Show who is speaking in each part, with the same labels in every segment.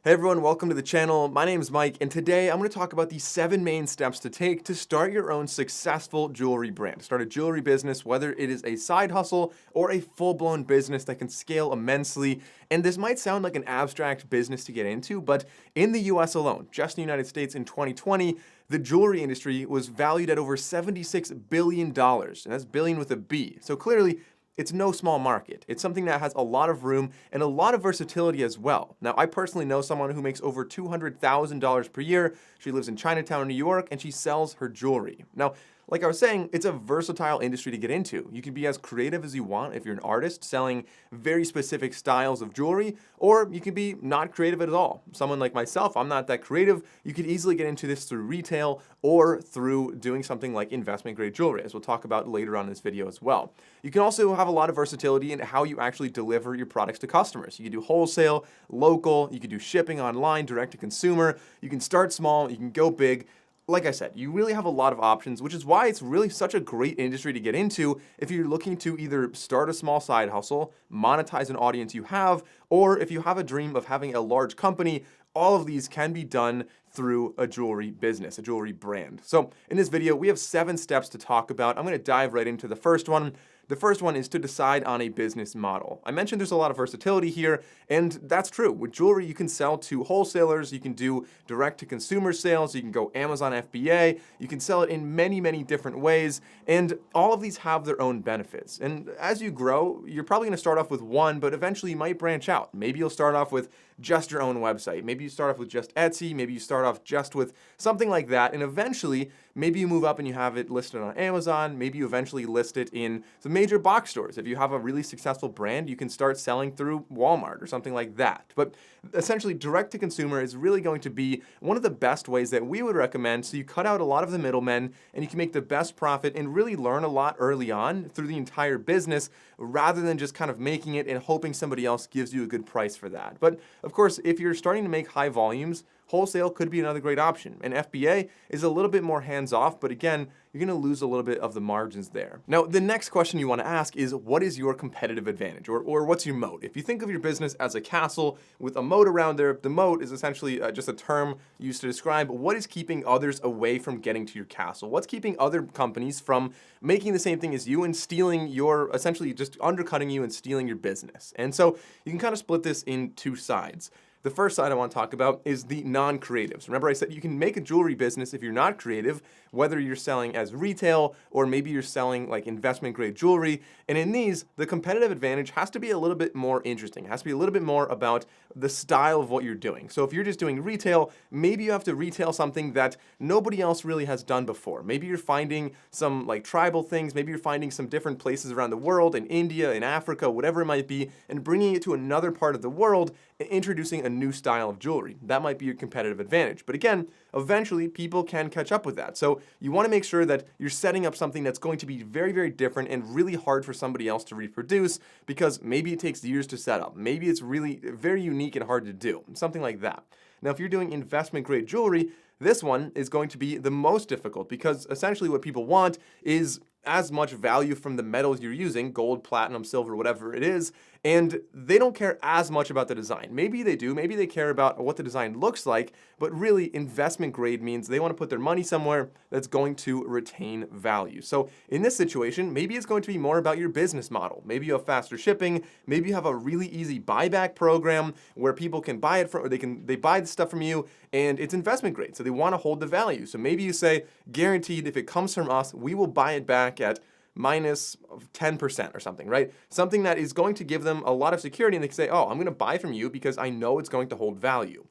Speaker 1: Hey everyone, welcome to the channel. My name is Mike, and today I'm going to talk about the 7 main steps to take to start your own successful jewelry brand. Start a jewelry business, whether it is a side hustle or a full-blown business that can scale immensely. And this might sound like an abstract business to get into, but in the US alone, just in the United States in 2020, the jewelry industry was valued at over $76 billion, and that's billion with a B. So clearly, it's no small market. It's something that has a lot of room and a lot of versatility as well. Now, I personally know someone who makes over $200,000 per year. She lives in Chinatown, New York, and she sells her jewelry. Now, like I was saying, it's a versatile industry to get into. You can be as creative as you want if you're an artist selling very specific styles of jewelry, or you can be not creative at all. Someone like myself, I'm not that creative. You could easily get into this through retail or through doing something like investment grade jewelry, as we'll talk about later on in this video as well. You can also have a lot of versatility in how you actually deliver your products to customers. You can do wholesale, local, you can do shipping online, direct to consumer. You can start small, you can go big. Like I said, you really have a lot of options, which is why it's really such a great industry to get into if you're looking to either start a small side hustle, monetize an audience you have, or if you have a dream of having a large company. All of these can be done through a jewelry business, a jewelry brand. So in this video, we have 7 steps to talk about. I'm going to dive right into the first one. The first one is to decide on a business model. I mentioned there's a lot of versatility here, and that's true. With jewelry, you can sell to wholesalers, you can do direct-to-consumer sales, you can go Amazon FBA, you can sell it in many, many different ways, and all of these have their own benefits. And as you grow, you're probably going to start off with one, but eventually you might branch out. Maybe you'll start off with just your own website. Maybe you start off with just Etsy, maybe you start off just with something like that, and eventually, maybe you move up and you have it listed on Amazon, maybe you eventually list it in some major box stores. If you have a really successful brand, you can start selling through Walmart or something like that. But essentially, direct to consumer is really going to be one of the best ways that we would recommend, so you cut out a lot of the middlemen and you can make the best profit and really learn a lot early on through the entire business, rather than just kind of making it and hoping somebody else gives you a good price for that. But of course, if you're starting to make high volumes, wholesale could be another great option. And FBA is a little bit more hands-off, but again, you're going to lose a little bit of the margins there. Now, the next question you want to ask is, what is your competitive advantage, or what's your moat? If you think of your business as a castle with a moat around there, the moat is essentially just a term used to describe what is keeping others away from getting to your castle. What's keeping other companies from making the same thing as you and stealing your, essentially just undercutting you and stealing your business. And so you can kind of split this in 2 sides. The first side I want to talk about is the non-creatives. Remember I said you can make a jewelry business if you're not creative, whether you're selling as retail or maybe you're selling like investment grade jewelry. And in these, the competitive advantage has to be a little bit more interesting. It has to be a little bit more about the style of what you're doing. So if you're just doing retail, maybe you have to retail something that nobody else really has done before. Maybe you're finding some like tribal things, maybe you're finding some different places around the world, in India, in Africa, whatever it might be, and bringing it to another part of the world and introducing a new style of jewelry. That might be your competitive advantage. But again, eventually people can catch up with that. So you want to make sure that you're setting up something that's going to be very, very different and really hard for somebody else to reproduce, because maybe it takes years to set up. Maybe it's really very unique and hard to do, something like that. Now, if you're doing investment grade jewelry, this one is going to be the most difficult, because essentially what people want is as much value from the metals you're using, gold, platinum, silver, whatever it is, and they don't care as much about the design. Maybe they do, maybe they care about what the design looks like, but really investment grade means they want to put their money somewhere that's going to retain value. So in this situation, maybe it's going to be more about your business model. Maybe you have faster shipping, maybe you have a really easy buyback program where people can buy it from, or they buy the stuff from you, and it's investment grade, so they want to hold the value. So maybe you say, guaranteed, if it comes from us, we will buy it back at minus 10% or something, right? Something that is going to give them a lot of security, and they can say, oh, I'm going to buy from you because I know it's going to hold value.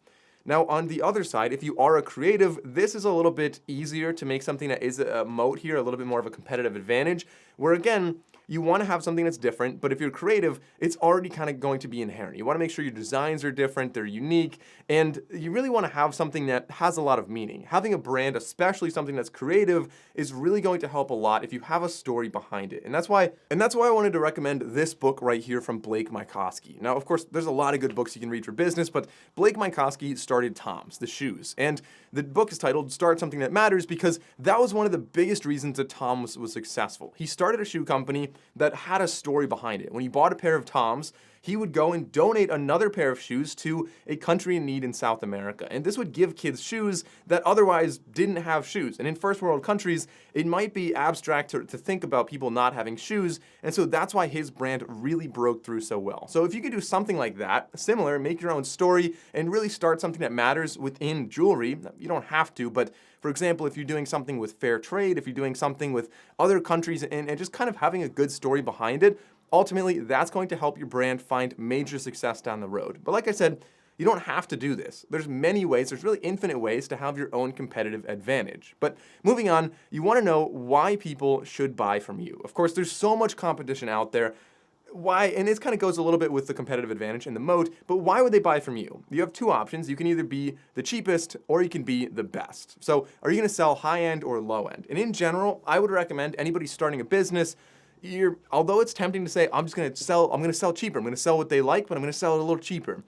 Speaker 1: Now, on the other side, if you are a creative, this is a little bit easier to make something that is a moat here, a little bit more of a competitive advantage, where again, you want to have something that's different, but if you're creative, it's already kind of going to be inherent. You want to make sure your designs are different, they're unique, and you really want to have something that has a lot of meaning. Having a brand, especially something that's creative, is really going to help a lot if you have a story behind it. And that's why I wanted to recommend this book right here from Blake Mycoskie. Now, of course, there's a lot of good books you can read for business, but Blake Mycoskie started Toms, the shoes. And the book is titled Start Something That Matters, because that was one of the biggest reasons that Toms was successful. He started a shoe company that had a story behind it. When he bought a pair of Toms, he would go and donate another pair of shoes to a country in need in South America. And this would give kids shoes that otherwise didn't have shoes. And in first world countries, it might be abstract to think about people not having shoes. And so that's why his brand really broke through so well. So if you could do something like that, similar, make your own story and really start something that matters within jewelry, you don't have to, but for example, if you're doing something with fair trade, if you're doing something with other countries and just kind of having a good story behind it, ultimately that's going to help your brand find major success down the road. But like I said, you don't have to do this. There's many ways, there's really infinite ways to have your own competitive advantage. But moving on, you want to know why people should buy from you. Of course, there's so much competition out there. Why, and this kind of goes a little bit with the competitive advantage and the moat, but why would they buy from you? You have two options. You can either be the cheapest or you can be the best. So are you going to sell high end or low end? And in general, I would recommend anybody starting a business, although it's tempting to say, I'm going to sell cheaper. I'm going to sell what they like, but I'm going to sell it a little cheaper.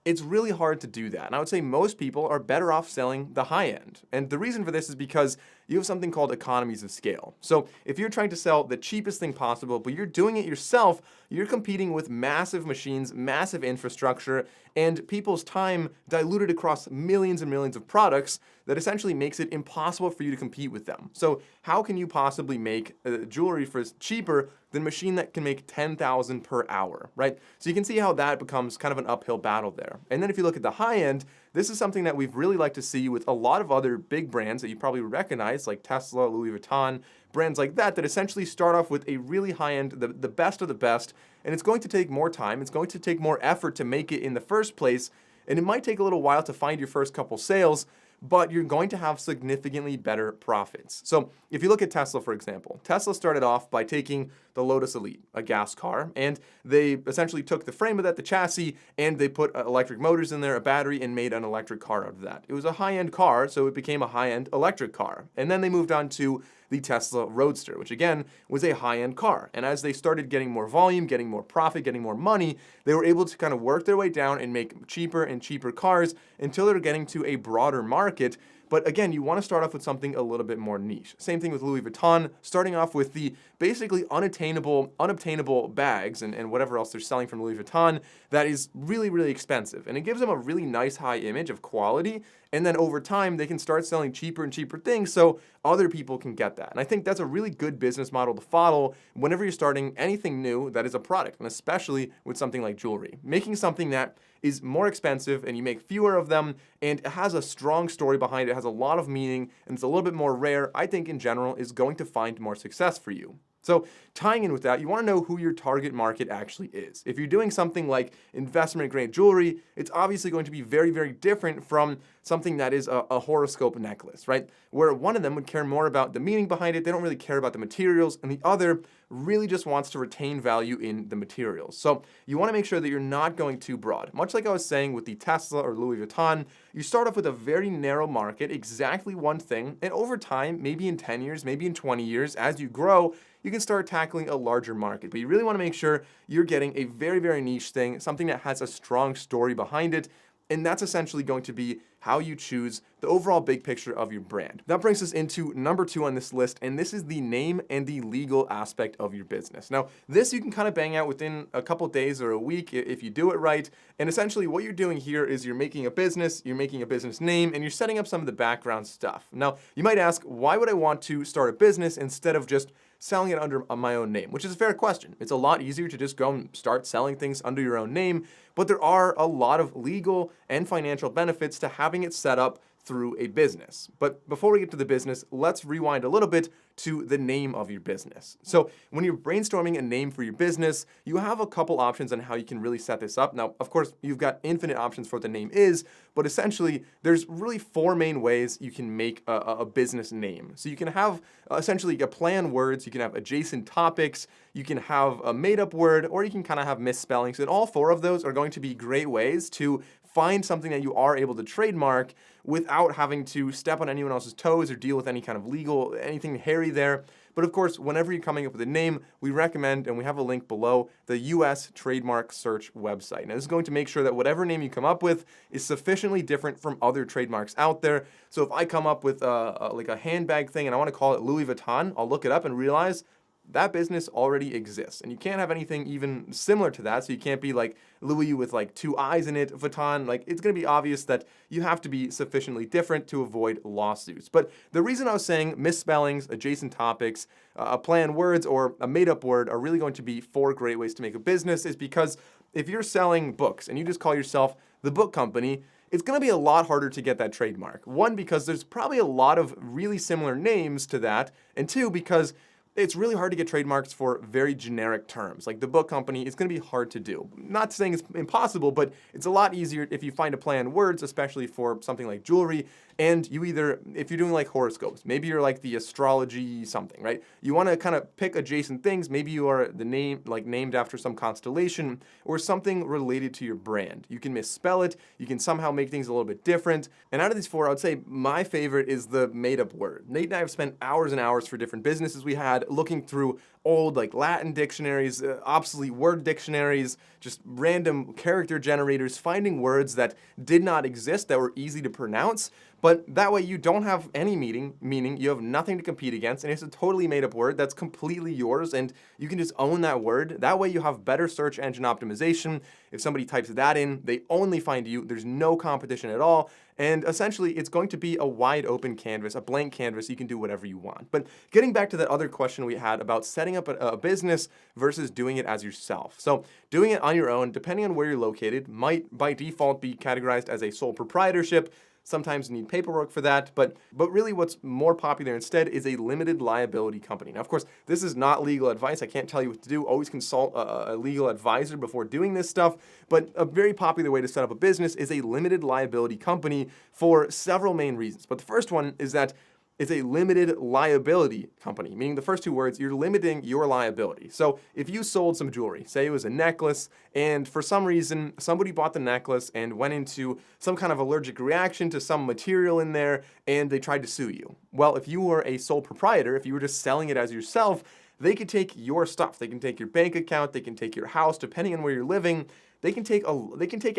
Speaker 1: It's really hard to do that. And I would say most people are better off selling the high end. And the reason for this is because you have something called economies of scale. So if you're trying to sell the cheapest thing possible, but you're doing it yourself, you're competing with massive machines, massive infrastructure, and people's time diluted across millions and millions of products that essentially makes it impossible for you to compete with them. So how can you possibly make jewelry for cheaper than a machine that can make 10,000 per hour, right? So you can see how that becomes kind of an uphill battle there. And then if you look at the high end, this is something that we've really liked to see with a lot of other big brands that you probably recognize, like Tesla, Louis Vuitton, brands like that essentially start off with a really high end, the best of the best, and it's going to take more time, it's going to take more effort to make it in the first place, and it might take a little while to find your first couple sales, but you're going to have significantly better profits. So if you look at Tesla, for example, Tesla started off by taking the Lotus Elite, a gas car, and they essentially took the frame of that, the chassis, and they put electric motors in there, a battery, and made an electric car out of that. It was a high-end car, so it became a high-end electric car. And then they moved on to the Tesla Roadster, which again was a high-end car. And as they started getting more volume, getting more profit, getting more money, they were able to kind of work their way down and make cheaper and cheaper cars until they were getting to a broader market. But again, you want to start off with something a little bit more niche. Same thing with Louis Vuitton, starting off with the basically unobtainable bags and whatever else they're selling from Louis Vuitton that is really, really expensive. And it gives them a really nice high image of quality. And then over time, they can start selling cheaper and cheaper things so other people can get that. And I think that's a really good business model to follow whenever you're starting anything new that is a product, and especially with something like jewelry. Making something that is more expensive and you make fewer of them and it has a strong story behind it, has a lot of meaning, and it's a little bit more rare, I think in general is going to find more success for you. So tying in with that, you want to know who your target market actually is. If you're doing something like investment-grade jewelry, it's obviously going to be very, very different from something that is a horoscope necklace, right? Where one of them would care more about the meaning behind it, they don't really care about the materials, and the other really just wants to retain value in the materials. So you want to make sure that you're not going too broad. Much like I was saying with the Tesla or Louis Vuitton, you start off with a very narrow market, exactly one thing, and over time, maybe in 10 years, maybe in 20 years, as you grow, you can start tackling a larger market. But you really want to make sure you're getting a very, very niche thing, something that has a strong story behind it. And that's essentially going to be how you choose the overall big picture of your brand. That brings us into number 2 on this list, and this is the name and the legal aspect of your business. Now, this you can kind of bang out within a couple days or a week if you do it right. And essentially what you're doing here is you're making a business name, and you're setting up some of the background stuff. Now, you might ask, why would I want to start a business instead of just selling it under my own name, which is a fair question. It's a lot easier to just go and start selling things under your own name, but there are a lot of legal and financial benefits to having it set up through a business. But before we get to the business, let's rewind a little bit to the name of your business. So when you're brainstorming a name for your business, you have a couple options on how you can really set this up. Now, of course, you've got infinite options for what the name is, but essentially there's really 4 main ways you can make a business name. So you can have essentially a play on words, you can have adjacent topics, you can have a made-up word, or you can kind of have misspellings. And all 4 of those are going to be great ways to find something that you are able to trademark without having to step on anyone else's toes or deal with any kind of legal, anything hairy there. But of course, whenever you're coming up with a name, we recommend, and we have a link below, the US Trademark Search website. Now, this is going to make sure that whatever name you come up with is sufficiently different from other trademarks out there. So if I come up with like a handbag thing and I want to call it Louis Vuitton, I'll look it up and realize that business already exists. And you can't have anything even similar to that. So you can't be like Louis with like two eyes in it, Vuitton. Like, it's going to be obvious that you have to be sufficiently different to avoid lawsuits. But the reason I was saying misspellings, adjacent topics, a play on words, or a made-up word are really going to be 4 great ways to make a business is because if you're selling books and you just call yourself the book company, it's going to be a lot harder to get that trademark. 1, because there's probably a lot of really similar names to that, and 2, because it's really hard to get trademarks for very generic terms. Like the book company, it's going to be hard to do. Not saying it's impossible, but it's a lot easier if you find a play on words, especially for something like jewelry. And you either, if you're doing like horoscopes, maybe you're like the astrology something, right? You want to kind of pick adjacent things. Maybe you are the name, like named after some constellation or something related to your brand. You can misspell it. You can somehow make things a little bit different. And out of these 4, I would say my favorite is the made-up word. Nate and I have spent hours and hours for different businesses we had looking through old like Latin dictionaries, obsolete word dictionaries, just random character generators, finding words that did not exist that were easy to pronounce. But that way you don't have any meaning, you have nothing to compete against, and it's a totally made up word that's completely yours, and you can just own that word. That way you have better search engine optimization. If somebody types that in, they only find you. There's no competition at all. And essentially, it's going to be a wide open canvas, a blank canvas. You can do whatever you want. But getting back to that other question we had about setting up a business versus doing it as yourself. So doing it on your own, depending on where you're located, might by default be categorized as a sole proprietorship. Sometimes you need paperwork for that, but really what's more popular instead is a limited liability company. Now, of course, this is not legal advice. I can't tell you what to do. Always consult a legal advisor before doing this stuff, but a very popular way to set up a business is a limited liability company for several main reasons. But the first one is that it's a limited liability company, meaning the first 2 words, you're limiting your liability. So if you sold some jewelry, say it was a necklace, and for some reason, somebody bought the necklace and went into some kind of allergic reaction to some material in there, and they tried to sue you. Well, if you were a sole proprietor, if you were just selling it as yourself, they could take your stuff. They can take your bank account, they can take your house, depending on where you're living. They can take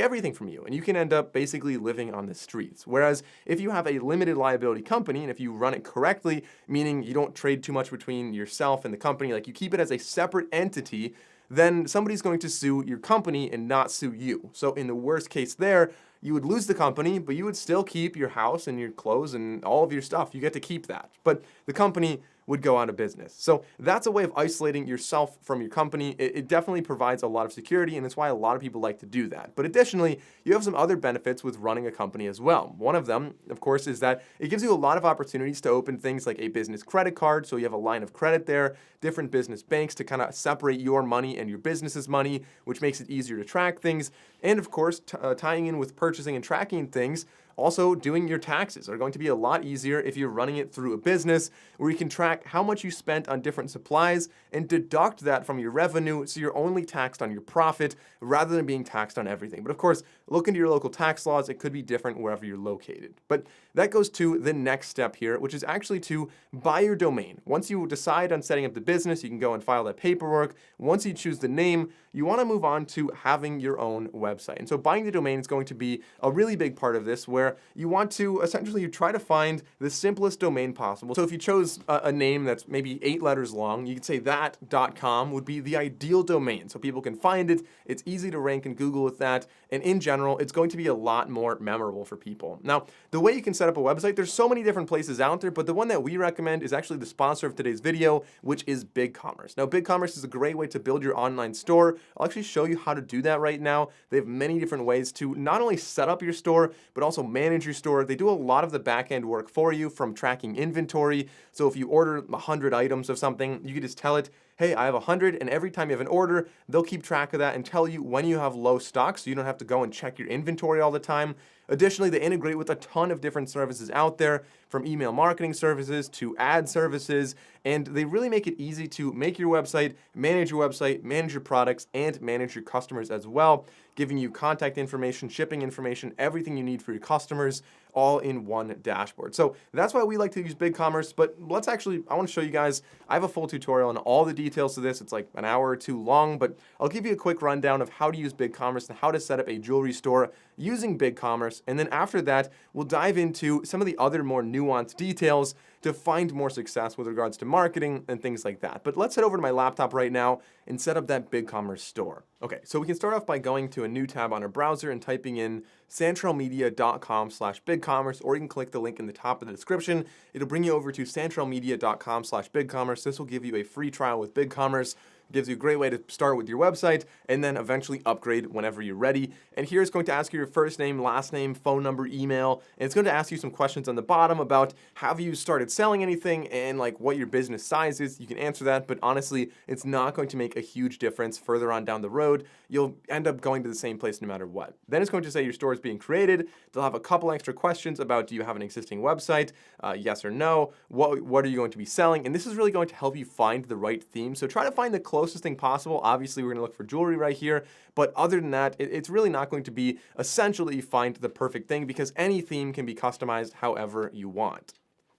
Speaker 1: everything from you, and you can end up basically living on the streets. Whereas if you have a limited liability company, and if you run it correctly, meaning you don't trade too much between yourself and the company, like you keep it as a separate entity, then somebody's going to sue your company and not sue you. So in the worst case there, you would lose the company, but you would still keep your house and your clothes and all of your stuff. You get to keep that. But the company would go out of business. So that's a way of isolating yourself from your company. It definitely provides a lot of security, and it's why a lot of people like to do that. But additionally, you have some other benefits with running a company as well. One of them, of course, is that it gives you a lot of opportunities to open things like a business credit card, so you have a line of credit there, different business banks to kind of separate your money and your business's money, which makes it easier to track things. And of course, tying in with purchasing and tracking things, also, doing your taxes are going to be a lot easier if you're running it through a business where you can track how much you spent on different supplies and deduct that from your revenue, so you're only taxed on your profit rather than being taxed on everything. But of course, look into your local tax laws. It could be different wherever you're located. But that goes to the next step here, which is actually to buy your domain. Once you decide on setting up the business, you can go and file that paperwork. Once you choose the name, you want to move on to having your own website. And so buying the domain is going to be a really big part of this, where you want to essentially try to find the simplest domain possible. So if you chose a name that's maybe 8 letters long, you could say that.com would be the ideal domain. So people can find it. It's easy to rank in Google with that. And in general, it's going to be a lot more memorable for people. Now, the way you can set up a website, there's so many different places out there, but the one that we recommend is actually the sponsor of today's video, which is BigCommerce. Now, BigCommerce is a great way to build your online store. I'll actually show you how to do that right now. They have many different ways to not only set up your store, but also manage your store. They do a lot of the back-end work for you, from tracking inventory. So if you order 100 items of something, you can just tell it, hey, I have 100, and every time you have an order, they'll keep track of that and tell you when you have low stock, so you don't have to go and check your inventory all the time. Additionally, they integrate with a ton of different services out there, from email marketing services to ad services, and they really make it easy to make your website, manage your products, and manage your customers as well, giving you contact information, shipping information, everything you need for your customers, all in one dashboard. So that's why we like to use BigCommerce, but I want to show you guys, I have a full tutorial on all the details to this. It's like an hour or two long, but I'll give you a quick rundown of how to use BigCommerce and how to set up a jewelry store using BigCommerce. And then after that, we'll dive into some of the other more nuanced details to find more success with regards to marketing and things like that. But let's head over to my laptop right now and set up that BigCommerce store. Okay, so we can start off by going to a new tab on our browser and typing in santralmedia.com/BigCommerce, or you can click the link in the top of the description. It'll bring you over to santralmedia.com/BigCommerce. This will give you a free trial with BigCommerce. Gives you a great way to start with your website and then eventually upgrade whenever you're ready. And here it's going to ask you your first name, last name, phone number, email, and it's going to ask you some questions on the bottom about have you started selling anything and like what your business size is. You can answer that, but honestly, it's not going to make a huge difference further on down the road. You'll end up going to the same place no matter what. Then it's going to say your store is being created. They'll have a couple extra questions about do you have an existing website? Yes or no. What are you going to be selling? And this is really going to help you find the right theme. So try to find the closest thing possible. Obviously, we're going to look for jewelry right here, but other than that, it's really not going to be essential that you find the perfect thing because any theme can be customized however you want.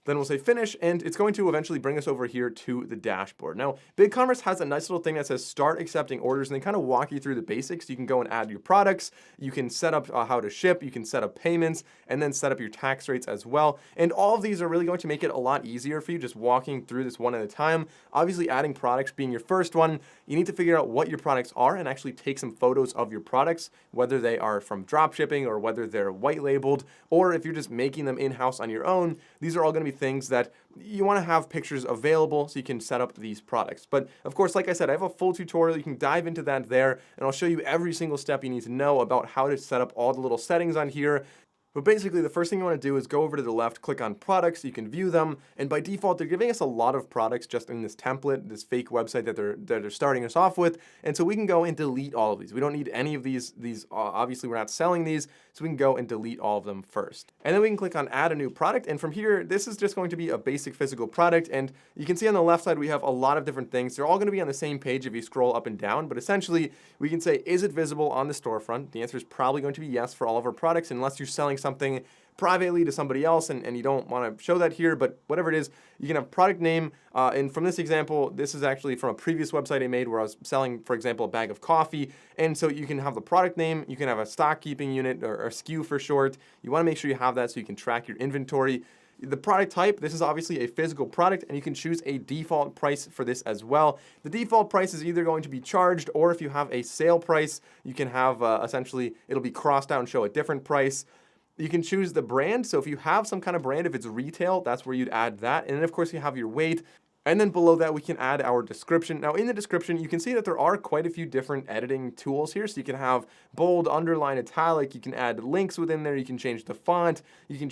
Speaker 1: Then we'll say finish, and it's going to eventually bring us over here to the dashboard. Now, BigCommerce has a nice little thing that says start accepting orders, and they kind of walk you through the basics. You can go and add your products, you can set up how to ship, you can set up payments, and then set up your tax rates as well. And all of these are really going to make it a lot easier for you just walking through this one at a time. Obviously, adding products being your first one, you need to figure out what your products are and actually take some photos of your products, whether they are from drop shipping or whether they're white labeled, or if you're just making them in-house on your own. These are all going to be things that you want to have pictures available so you can set up these products. But of course, like I said, I have a full tutorial. You can dive into that there, and I'll show you every single step you need to know about how to set up all the little settings on here. But basically, the first thing you want to do is go over to the left, click on products, you can view them, and by default, they're giving us a lot of products just in this template, this fake website that they're starting us off with, and so we can go and delete all of these. We don't need any of these obviously we're not selling these, so we can go and delete all of them first. And then we can click on add a new product, and from here, this is just going to be a basic physical product, and you can see on the left side, we have a lot of different things. They're all going to be on the same page if you scroll up and down, but essentially, we can say, is it visible on the storefront? The answer is probably going to be yes for all of our products, unless you're selling something privately to somebody else and you don't want to show that here, but whatever it is, you can have product name, and from this example, this is actually from a previous website I made where I was selling, for example, a bag of coffee, and so you can have the product name, you can have a stock keeping unit, or SKU for short. You want to make sure you have that so you can track your inventory. The product type, this is obviously a physical product, and you can choose a default price for this as well. The default price is either going to be charged, or if you have a sale price, you can have essentially, it'll be crossed out and show a different price. You can choose the brand, so if you have some kind of brand, if it's retail, that's where you'd add that. And then of course you have your weight. And then below that, we can add our description. Now in the description, you can see that there are quite a few different editing tools here. So you can have bold, underline, italic, you can add links within there, you can change the font, you can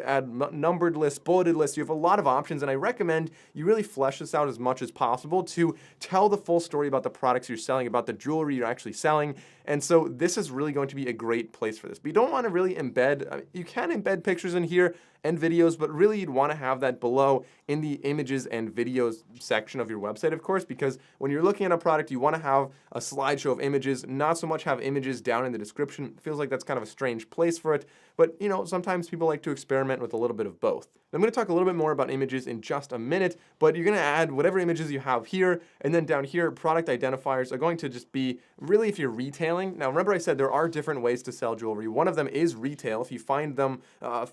Speaker 1: add numbered lists, bulleted lists. You have a lot of options, and I recommend you really flesh this out as much as possible to tell the full story about the products you're selling, about the jewelry you're actually selling. And so this is really going to be a great place for this. But you don't want to really embed, you can embed pictures in here and videos, but really you'd want to have that below in the images and videos section of your website, of course, because when you're looking at a product, you want to have a slideshow of images, not so much have images down in the description. It feels like that's kind of a strange place for it, but you know, sometimes people like to experiment with a little bit of both. I'm going to talk a little bit more about images in just a minute, but you're going to add whatever images you have here, and then down here, product identifiers are going to just be really if you're retailing. Now, remember I said there are different ways to sell jewelry. One of them is retail. If you find them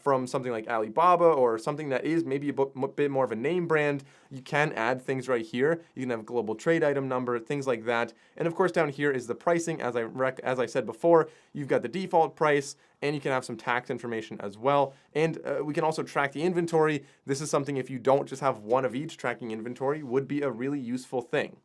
Speaker 1: from something like Alibaba or something that is maybe a bit more of a name brand, you can add things right here. You can have global trade item number, things like that. And of course, down here is the pricing. As I said before, you've got the default price, and you can have some tax information as well. And we can also track the inventory. This is something, if you don't just have one of each, tracking inventory would be a really useful thing.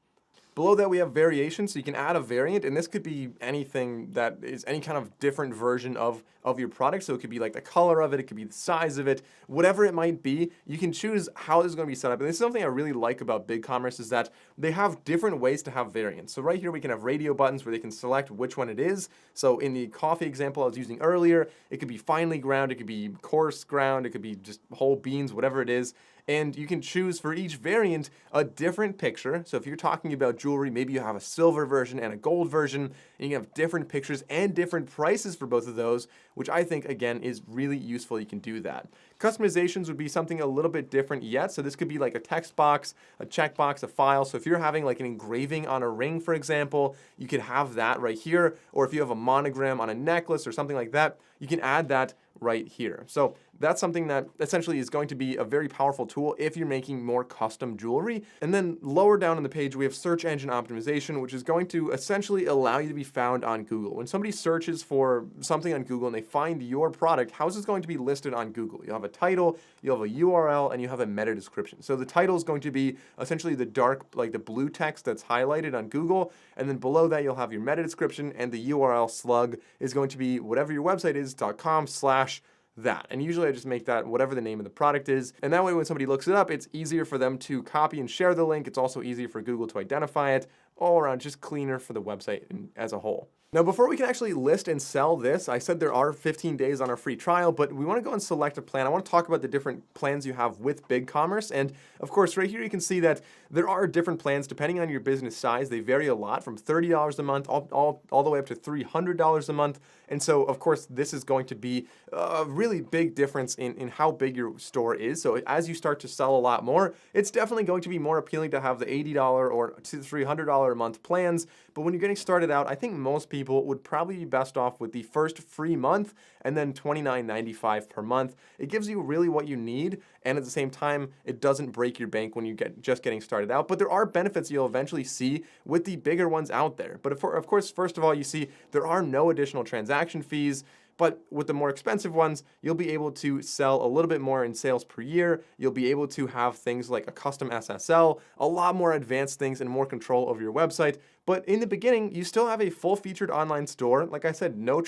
Speaker 1: Below that, we have variations, so you can add a variant, and this could be anything that is any kind of different version of your product. So it could be like the color of it, it could be the size of it, whatever it might be, you can choose how this is going to be set up. And this is something I really like about BigCommerce, is that they have different ways to have variants. So right here, we can have radio buttons where they can select which one it is. So in the coffee example I was using earlier, it could be finely ground, it could be coarse ground, it could be just whole beans, whatever it is. and you can choose for each variant a different picture. So if you're talking about jewelry, maybe you have a silver version and a gold version, and you have different pictures and different prices for both of those, which I think, again, is really useful. You can do that. Customizations would be something a little bit different yet. So this could be like a text box, a checkbox, a file. So if you're having like an engraving on a ring, for example, you could have that right here. Or if you have a monogram on a necklace or something like that, you can add that right here. So that's something that essentially is going to be a very powerful tool if you're making more custom jewelry. And then lower down on the page, we have search engine optimization, which is going to essentially allow you to be found on Google. When somebody searches for something on Google and they find your product, how is this going to be listed on Google? You'll have a title, you'll have a URL, and you have a meta description. So the title is going to be essentially the dark, like the blue text that's highlighted on Google. And then below that, you'll have your meta description, and the URL slug is going to be whatever your website is, .com/that. And usually I just make that whatever the name of the product is. And that way when somebody looks it up, it's easier for them to copy and share the link. It's also easier for Google to identify it. All around, just cleaner for the website as a whole. Now, before we can actually list and sell this, I said there are 15 days on our free trial, but we want to go and select a plan. I want to talk about the different plans you have with BigCommerce. And of course, right here, you can see that there are different plans depending on your business size. They vary a lot from $30 a month all the way up to $300 a month. And so, of course, this is going to be a really big difference in how big your store is. So as you start to sell a lot more, it's definitely going to be more appealing to have the $80 or $300 a month plans. But when you're getting started out, I think most people would probably be best off with the first free month and then $29.95 per month. It gives you really what you need, and at the same time, it doesn't break your bank when you just getting started out. But there are benefits you'll eventually see with the bigger ones out there. But of course, first of all, you see there are no additional transaction fees. But with the more expensive ones, you'll be able to sell a little bit more in sales per year. You'll be able to have things like a custom SSL, a lot more advanced things, and more control over your website. But in the beginning, you still have a full-featured online store. Like I said, no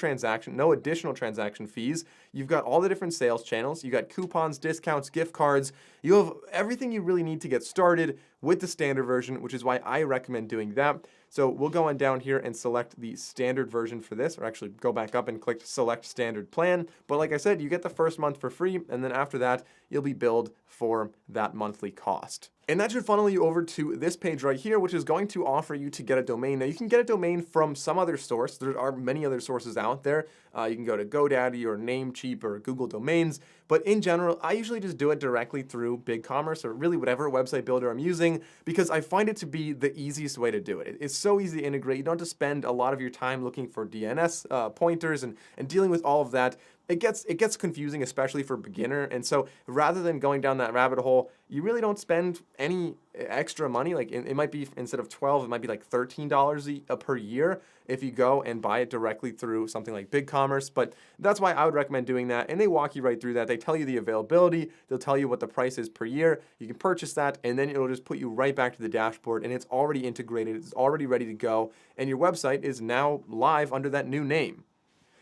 Speaker 1: additional transaction fees. You've got all the different sales channels. You got coupons, discounts, gift cards. You have everything you really need to get started with the standard version, which is why I recommend doing that. So we'll go on down here and select the standard version for this, or actually go back up and click select standard plan. But like I said, you get the first month for free, and then after that, you'll be billed for that monthly cost. And that should funnel you over to this page right here, which is going to offer you to get a domain. Now, you can get a domain from some other source. There are many other sources out there. You can go to GoDaddy or Namecheap or Google Domains. But in general, I usually just do it directly through BigCommerce or really whatever website builder I'm using, because I find it to be the easiest way to do it. It's so easy to integrate. You don't have to spend a lot of your time looking for DNS pointers and dealing with all of that. It gets confusing, especially for a beginner. And so rather than going down that rabbit hole, you really don't spend any extra money. Like it might be, instead of $12, it might be like $13 per year if you go and buy it directly through something like BigCommerce. But that's why I would recommend doing that. And they walk you right through that. They tell you the availability. They'll tell you what the price is per year. You can purchase that, and then it'll just put you right back to the dashboard, and it's already integrated. It's already ready to go. And your website is now live under that new name.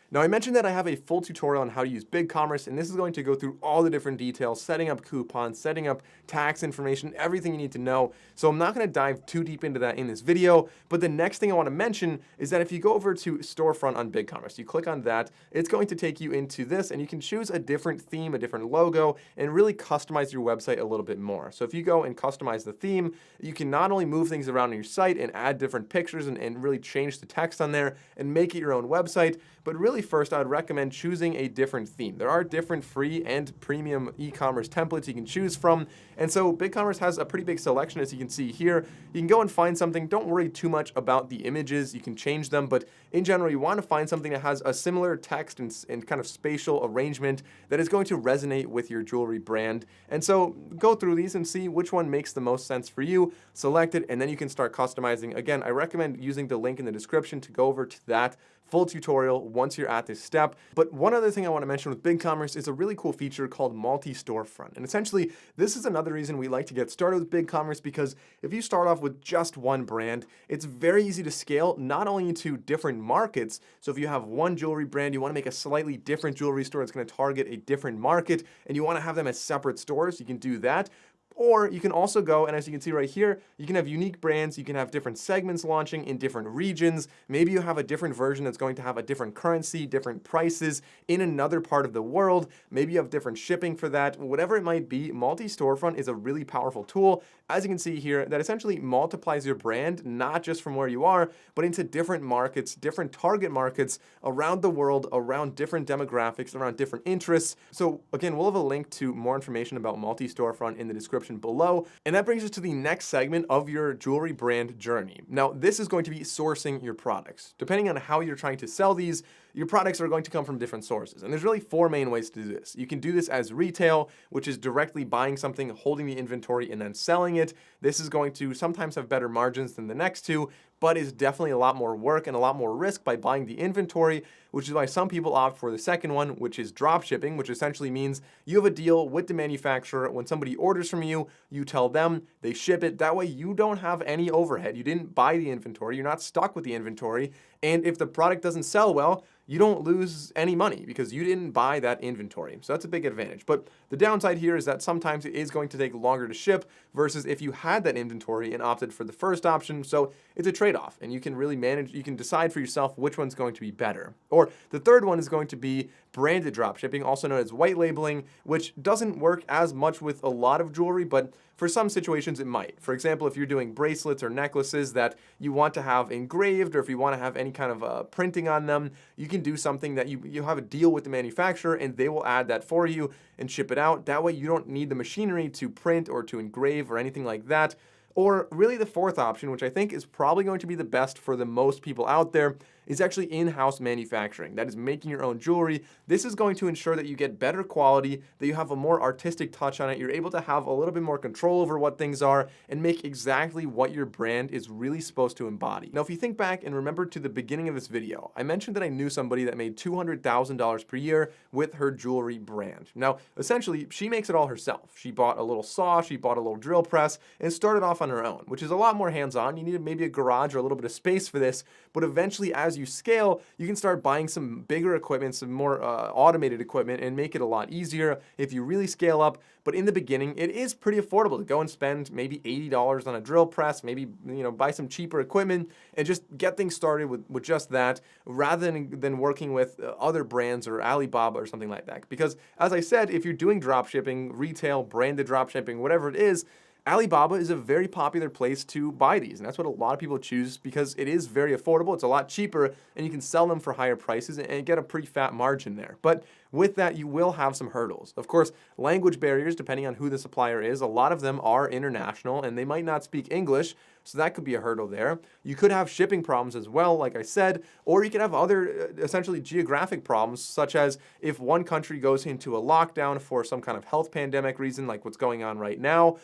Speaker 1: Now, I mentioned that I have a full tutorial on how to use BigCommerce, and this is going to go through all the different details, setting up coupons, setting up tax information, everything you need to know. So I'm not going to dive too deep into that in this video, but the next thing I want to mention is that if you go over to Storefront on BigCommerce, you click on that, it's going to take you into this, and you can choose a different theme, a different logo, and really customize your website a little bit more. So if you go and customize the theme, you can not only move things around on your site and add different pictures and really change the text on there and make it your own website, but really first I would recommend choosing a different theme. There are different free and premium e-commerce templates you can choose from, and so BigCommerce has a pretty big selection, as you can see here. You can go and find something. Don't worry too much about the images. You can change them, but in general, you want to find something that has a similar text and kind of spatial arrangement that is going to resonate with your jewelry brand. And so go through these and see which one makes the most sense for you, select it, and then you can start customizing. Again, I recommend using the link in the description to go over to that full tutorial once you're at this step. But one other thing I want to mention with BigCommerce is a really cool feature called multi-storefront. And essentially, this is another reason we like to get started with BigCommerce, because if you start off with just one brand, it's very easy to scale, not only into different markets. So if you have one jewelry brand, you want to make a slightly different jewelry store that's going to target a different market, and you want to have them as separate stores, you can do that. Or you can also go, and as you can see right here, you can have unique brands, you can have different segments launching in different regions. Maybe you have a different version that's going to have a different currency, different prices in another part of the world. Maybe you have different shipping for that. Whatever it might be, multi-storefront is a really powerful tool, as you can see here, that essentially multiplies your brand, not just from where you are, but into different markets, different target markets around the world, around different demographics, around different interests. So again, we'll have a link to more information about multi-storefront in the description below. And that brings us to the next segment of your jewelry brand journey. Now, this is going to be sourcing your products. Depending on how you're trying to sell these, your products are going to come from different sources. And there's really 4 main ways to do this. You can do this as retail, which is directly buying something, holding the inventory, and then selling it. This is going to sometimes have better margins than the next two, but is definitely a lot more work and a lot more risk by buying the inventory, which is why some people opt for the second one, which is drop shipping, which essentially means you have a deal with the manufacturer. When somebody orders from you, you tell them, they ship it. That way you don't have any overhead. You didn't buy the inventory. You're not stuck with the inventory. And if the product doesn't sell well, you don't lose any money because you didn't buy that inventory. So that's a big advantage. But the downside here is that sometimes it is going to take longer to ship versus if you had that inventory and opted for the first option. So it's a trade-off, and you can really manage, you can decide for yourself which one's going to be better. Or the third one is going to be branded drop shipping, also known as white labeling, which doesn't work as much with a lot of jewelry, but for some situations it might. For example, if you're doing bracelets or necklaces that you want to have engraved, or if you want to have any kind of printing on them, you can do something that you have a deal with the manufacturer and they will add that for you and ship it out. That way you don't need the machinery to print or to engrave or anything like that. Or really the fourth option, which I think is probably going to be the best for the most people out there, is actually in-house manufacturing. That is making your own jewelry. This is going to ensure that you get better quality, that you have a more artistic touch on it. You're able to have a little bit more control over what things are and make exactly what your brand is really supposed to embody. Now, if you think back and remember to the beginning of this video, I mentioned that I knew somebody that made $200,000 per year with her jewelry brand. Now, essentially, she makes it all herself. She bought a little saw, she bought a little drill press, and started off on her own, which is a lot more hands-on. You need maybe a garage or a little bit of space for this, but eventually, as you scale, you can start buying some bigger equipment, some more automated equipment, and make it a lot easier if you really scale up. But in the beginning, it is pretty affordable to go and spend maybe $80 on a drill press, maybe buy some cheaper equipment and just get things started with just that, rather than working with other brands or Alibaba or something like that. Because as I said, if you're doing drop shipping, retail, branded drop shipping, whatever it is, Alibaba is a very popular place to buy these, and that's what a lot of people choose because it is very affordable, it's a lot cheaper, and you can sell them for higher prices and get a pretty fat margin there. But with that, you will have some hurdles. Of course, language barriers, depending on who the supplier is, a lot of them are international, and they might not speak English, so that could be a hurdle there. You could have shipping problems as well, like I said, or you could have other essentially geographic problems, such as if one country goes into a lockdown for some kind of health pandemic reason, like what's going on right now,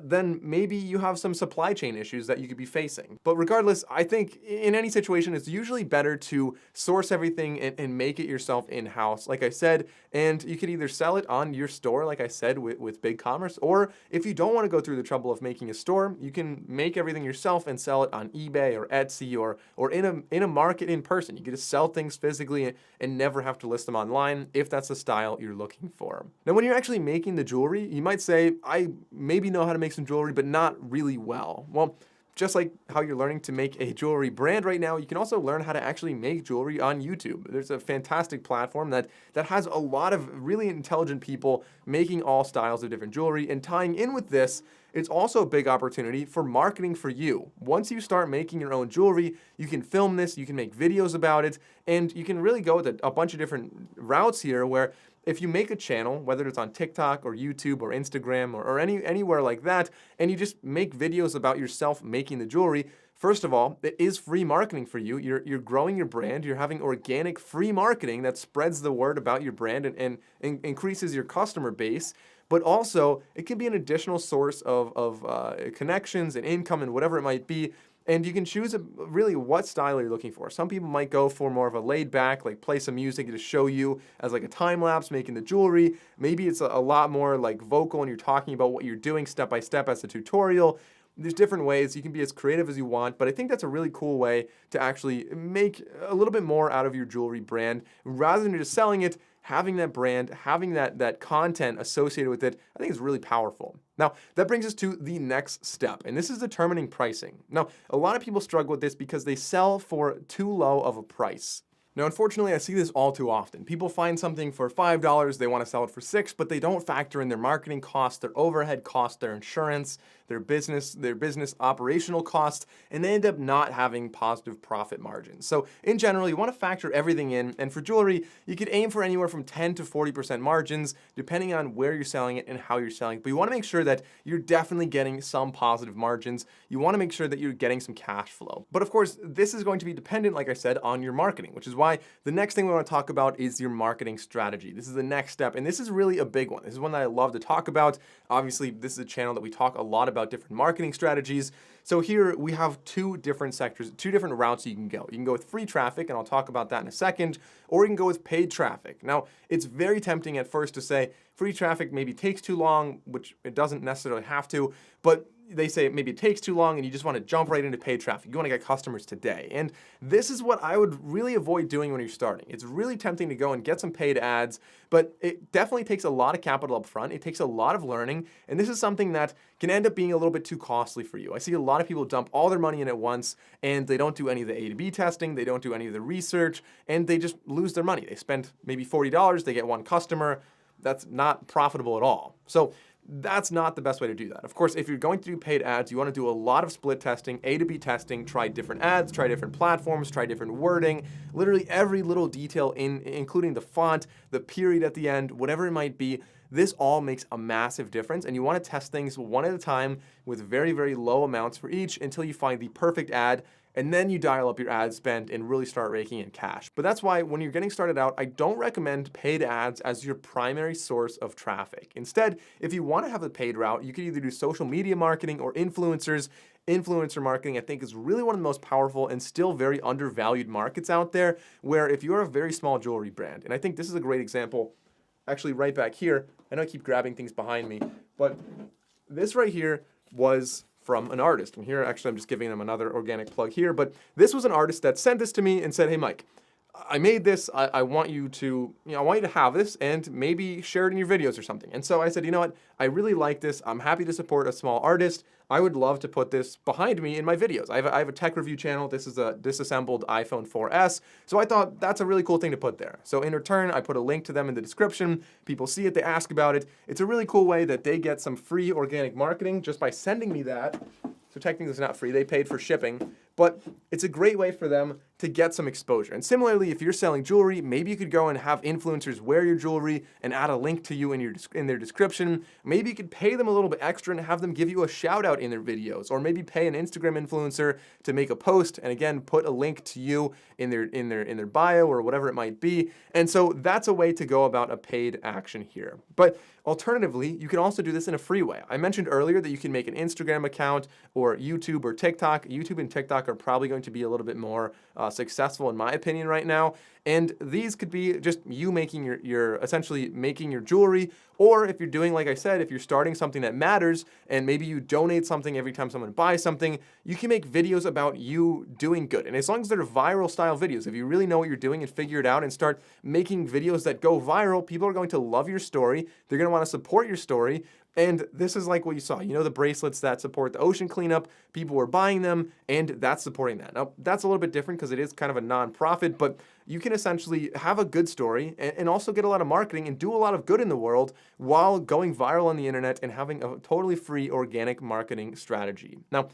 Speaker 1: then maybe you have some supply chain issues that you could be facing. But regardless, I think in any situation, it's usually better to source everything and make it yourself in-house, like I said, and you could either sell it on your store, like I said, with BigCommerce, or if you don't want to go through the trouble of making a store, you can make everything yourself and sell it on eBay or Etsy or in a market in person. You get to sell things physically and never have to list them online if that's the style you're looking for. Now, when you're actually making the jewelry, you might say, I maybe know how to make some jewelry, but not really well. Well, just like how you're learning to make a jewelry brand right now, you can also learn how to actually make jewelry on YouTube. There's a fantastic platform that has a lot of really intelligent people making all styles of different jewelry, and tying in with this, it's also a big opportunity for marketing for you. Once you start making your own jewelry, you can film this, you can make videos about it, and you can really go with a bunch of different routes here where if you make a channel, whether it's on TikTok or YouTube or Instagram or anywhere like that, and you just make videos about yourself making the jewelry, first of all, it is free marketing for you. You're growing your brand. You're having organic free marketing that spreads the word about your brand and increases your customer base. But also, it can be an additional source of connections and income and whatever it might be. And you can choose really what style you're looking for. Some people might go for more of a laid back, like play some music to show you as like a time lapse making the jewelry. Maybe it's a lot more like vocal and you're talking about what you're doing step by step as a tutorial. There's different ways. You can be as creative as you want, but I think that's a really cool way to actually make a little bit more out of your jewelry brand rather than just selling it. Having that brand, having that content associated with it, I think is really powerful. Now, that brings us to the next step, and this is determining pricing. Now, a lot of people struggle with this because they sell for too low of a price. Now, unfortunately, I see this all too often. People find something for $5, they want to sell it for $6, but they don't factor in their marketing costs, their overhead costs, their insurance, their business operational costs, and they end up not having positive profit margins. So in general, you want to factor everything in, and for jewelry, you could aim for anywhere from 10 to 40% margins, depending on where you're selling it and how you're selling it. But you want to make sure that you're definitely getting some positive margins. You want to make sure that you're getting some cash flow. But of course, this is going to be dependent, like I said, on your marketing, which is why the next thing we want to talk about is your marketing strategy. This is the next step, and this is really a big one. This is one that I love to talk about. Obviously, this is a channel that we talk a lot about different marketing strategies. So here we have two different sectors, two different routes you can go. You can go with free traffic, and I'll talk about that in a second, or you can go with paid traffic. Now, it's very tempting at first to say free traffic maybe takes too long, which it doesn't necessarily have to, but they say maybe it takes too long and you just want to jump right into paid traffic. You want to get customers today. And this is what I would really avoid doing when you're starting. It's really tempting to go and get some paid ads, but it definitely takes a lot of capital up front. It takes a lot of learning. And this is something that can end up being a little bit too costly for you. I see a lot of people dump all their money in at once and they don't do any of the A to B testing. They don't do any of the research and they just lose their money. They spend maybe $40. They get one customer. That's not profitable at all. So that's not the best way to do that. Of course, if you're going to do paid ads, you want to do a lot of split testing, A to B testing, try different ads, try different platforms, try different wording, literally every little detail including the font, the period at the end, whatever it might be. This all makes a massive difference, and you want to test things one at a time with very, very low amounts for each until you find the perfect ad, and then you dial up your ad spend and really start raking in cash. But that's why when you're getting started out, I don't recommend paid ads as your primary source of traffic. Instead, if you want to have the paid route, you can either do social media marketing or influencers. Influencer marketing, I think, is really one of the most powerful and still very undervalued markets out there, where if you're a very small jewelry brand, and I think this is a great example, actually right back here, I know I keep grabbing things behind me, but this right here was from an artist. And here, actually, I'm just giving them another organic plug here, but this was an artist that sent this to me and said, hey, Mike, I made this, I want you to, I want you to have this and maybe share it in your videos or something. And so I said, you know what, I really like this. I'm happy to support a small artist. I would love to put this behind me in my videos. I have a tech review channel. This is a disassembled iPhone 4S. So I thought that's a really cool thing to put there. So in return, I put a link to them in the description. People see it, they ask about it. It's a really cool way that they get some free organic marketing just by sending me that. So technically it's not free, they paid for shipping, but it's a great way for them to get some exposure. And similarly, if you're selling jewelry, maybe you could go and have influencers wear your jewelry and add a link to you in their description. Maybe you could pay them a little bit extra and have them give you a shout out in their videos, or maybe pay an Instagram influencer to make a post and again put a link to you in their bio or whatever it might be. And so that's a way to go about a paid action here. But alternatively, you can also do this in a free way. I mentioned earlier that you can make an Instagram account or YouTube or TikTok. YouTube and TikTok are probably going to be a little bit more successful in my opinion right now. And these could be just you making your essentially making your jewelry, or if you're doing, like I said, if you're starting something that matters and maybe you donate something every time someone buys something, you can make videos about you doing good. And as long as they're viral style videos, if you really know what you're doing and figure it out and start making videos that go viral, people are going to love your story. They're going to want to support your story. And this is like what you saw. You know, the bracelets that support the ocean cleanup, people were buying them, and that's supporting that. Now, that's a little bit different because it is kind of a nonprofit, but you can essentially have a good story and also get a lot of marketing and do a lot of good in the world while going viral on the internet and having a totally free organic marketing strategy. Now,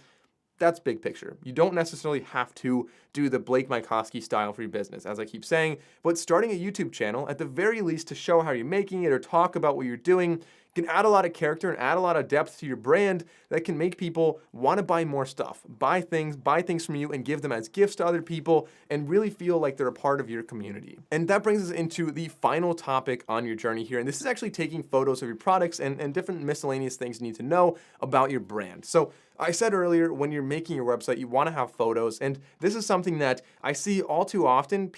Speaker 1: that's big picture. You don't necessarily have to do the Blake Mycoskie style for your business, as I keep saying, but starting a YouTube channel, at the very least, to show how you're making it or talk about what you're doing, can add a lot of character and add a lot of depth to your brand that can make people want to buy more stuff, buy things from you and give them as gifts to other people and really feel like they're a part of your community. And that brings us into the final topic on your journey here. And this is actually taking photos of your products and different miscellaneous things you need to know about your brand. So I said earlier, when you're making your website, you want to have photos. And this is something that I see all too often.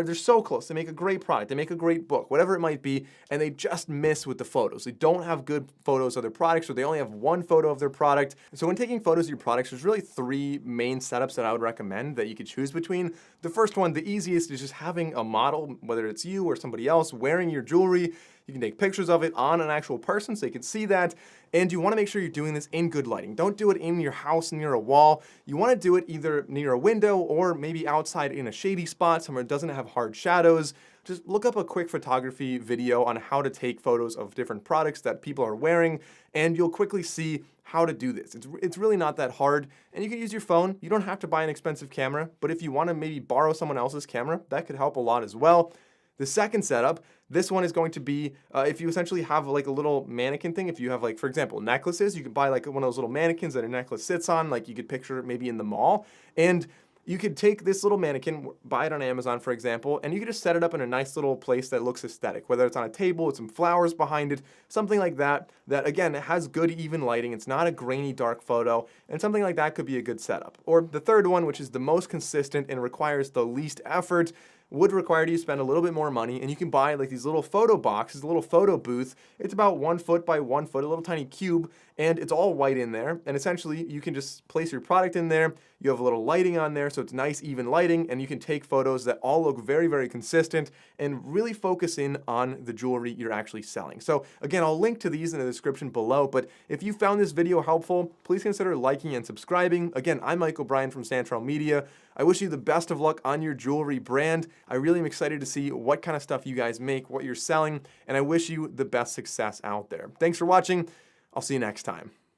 Speaker 1: They're so close. They make a great product. They make a great book, whatever it might be, and they just miss with the photos. They don't have good photos of their products, or they only have one photo of their product. So when taking photos of your products, there's really three main setups that I would recommend that you could choose between. The first one, the easiest, is just having a model, whether it's you or somebody else, wearing your jewelry. You can take pictures of it on an actual person so you can see that. And you want to make sure you're doing this in good lighting. Don't do it in your house near a wall. You want to do it either near a window or maybe outside in a shady spot somewhere it doesn't have hard shadows. Just look up a quick photography video on how to take photos of different products that people are wearing, and you'll quickly see how to do this. It's really not that hard, and you can use your phone. You don't have to buy an expensive camera, but if you want to maybe borrow someone else's camera, that could help a lot as well. The second setup, this one is going to be if you essentially have like a little mannequin thing. If you have, like, for example, necklaces, you could buy like one of those little mannequins that a necklace sits on, like you could picture maybe in the mall. And you could take this little mannequin, buy it on Amazon, for example, and you could just set it up in a nice little place that looks aesthetic, whether it's on a table with some flowers behind it, something like that, that again, has good even lighting. It's not a grainy dark photo, and something like that could be a good setup. Or the third one, which is the most consistent and requires the least effort, would require you to spend a little bit more money, and you can buy like these little photo boxes, a little photo booth. It's about 1 foot by 1 foot, a little tiny cube, and it's all white in there. And essentially, you can just place your product in there. You have a little lighting on there, so it's nice, even lighting, and you can take photos that all look very, very consistent and really focus in on the jewelry you're actually selling. So again, I'll link to these in the description below, but if you found this video helpful, please consider liking and subscribing. Again, I'm Mike O'Brien from Santrel Media. I wish you the best of luck on your jewelry brand. I really am excited to see what kind of stuff you guys make, what you're selling, and I wish you the best success out there. Thanks for watching. I'll see you next time.